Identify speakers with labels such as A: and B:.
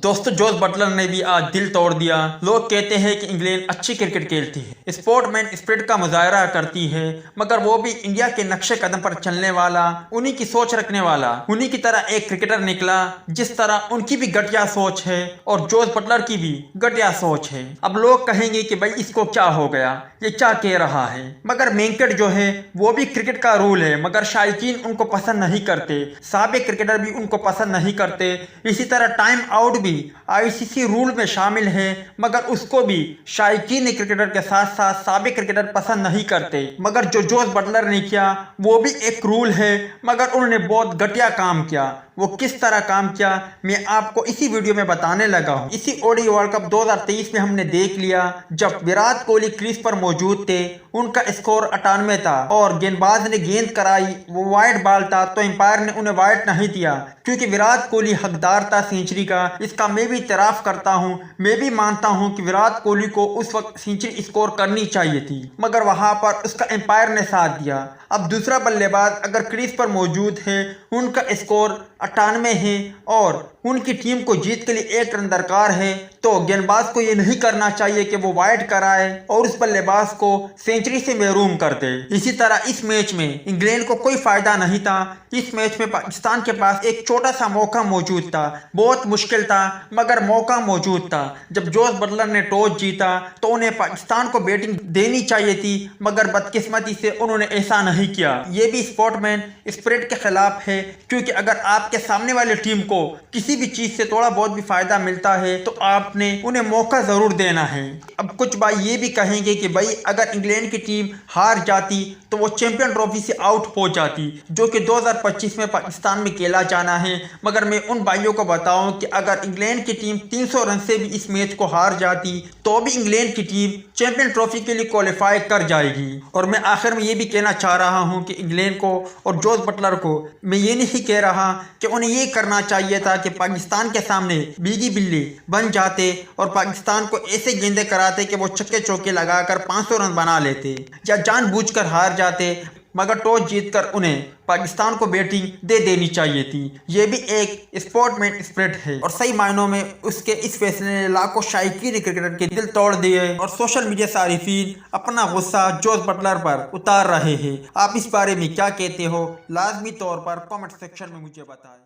A: दोस्तों Jos Buttler ने भी आज दिल तोड़ दिया। लोग कहते हैं कि इंग्लैंड अच्छी क्रिकेट खेलती है, स्पोर्टमैन स्पिरिट का मुजाहरा करती है, मगर वो भी इंडिया के नक्शे कदम पर चलने वाला, उन्हीं की सोच रखने वाला, उन्हीं की तरह एक क्रिकेटर निकला जिस तरह उनकी भी घटिया सोच है और जोस बटलर की भी घटिया सोच है। अब लोग कहेंगे कि भाई इसको क्या हो गया, ये क्या कह रहा है, मगर मेंकट जो है वो भी क्रिकेट का रूल है, मगर शायकीन उनको पसंद नहीं करते, साबिक क्रिकेटर भी उनको पसंद नहीं करते। इसी तरह टाइम आउट भी आईसीसी रूल में शामिल है, मगर उसको भी शायकीन क्रिकेटर के साथ साथ साबिक क्रिकेटर पसंद नहीं करते। मगर जो जोस बटलर ने किया वो भी एक रूल है, मगर उन्होंने बहुत घटिया काम किया। वो किस तरह काम किया मैं आपको इसी वीडियो में बताने लगा हूँ। इसी ओडी वर्ल्ड कप 2023 में हमने देख लिया जब विराट कोहली क्रीज पर मौजूद थे, उनका स्कोर 98 था और गेंदबाज ने गेंद कराई, वो वाइड बॉल था तो एम्पायर ने उन्हें वाइड नहीं दिया क्योंकि विराट कोहली हकदार था सेंचुरी का। इसका मैं भी इतराफ़ करता हूँ, मैं भी मानता हूँ कि विराट कोहली को उस वक्त सेंचुरी स्कोर करनी चाहिए थी, मगर वहां पर उसका एम्पायर ने साथ दिया। अब दूसरा बल्लेबाज अगर क्रीज पर मौजूद है, उनका स्कोर 98 है और उनकी टीम को जीत के लिए 1 रन दरकार है, तो गेंदबाज को ये नहीं करना चाहिए कि वो वाइड कराए और उस बल्लेबाज को सेंचुरी से महरूम कर दे। इसी तरह इस मैच में इंग्लैंड को कोई फायदा नहीं था। इस मैच में पाकिस्तान के पास एक छोटा सा मौका मौजूद था, बहुत मुश्किल था मगर मौका मौजूद था। जब जोस बटलर ने टॉस जीता तो उन्हें पाकिस्तान को बैटिंग देनी चाहिए थी, मगर बदकिस्मती से उन्होंने ऐसा नहीं किया। ये भी स्पोर्टमैन स्पिरिट के खिलाफ है, क्योंकि अगर आपके सामने वाली टीम को किसी भी चीज से थोड़ा बहुत भी फायदा मिलता है तो आपने उन्हें मौका जरूर देना है। अब कुछ भाई ये भी कहेंगे कि भाई अगर इंग्लैंड की टीम हार जाती तो वो चैंपियन ट्रॉफी से आउट हो जाती, जो कि 2025 में पाकिस्तान में खेला जाना है। मगर मैं उन भाइयों को बताऊं कि अगर इंग्लैंड की टीम 300 रन से भी इस मैच को हार जाती तो भी इंग्लैंड की टीम चैंपियन ट्रॉफी के लिए क्वालिफाई कर जाएगी। और मैं आखिर में ये भी कहना चाह रहा हूं कि इंग्लैंड को और जोस बटलर को मैं ये नहीं कह रहा कि उन्हें ये करना चाहिए था कि पाकिस्तान के सामने बीगी बिल्ली बन जाते और पाकिस्तान को ऐसे गेंदे कराते कि वो छक्के चौके लगाकर 500 रन बना लेते या जानबूझकर हार जाते, मगर टॉस जीतकर उन्हें पाकिस्तान को बैटिंग दे देनी चाहिए थी। ये भी एक स्पोर्टमैन स्पिरिट है और सही मायनों में उसके इस फैसले ने लाखों शायकीन क्रिकेटर के दिल तोड़ दिए और सोशल मीडिया सारिफीन अपना गुस्सा जोस बटलर पर उतार रहे हैं। आप इस बारे में क्या कहते हो, लाजमी तौर पर कमेंट सेक्शन में मुझे बताएं।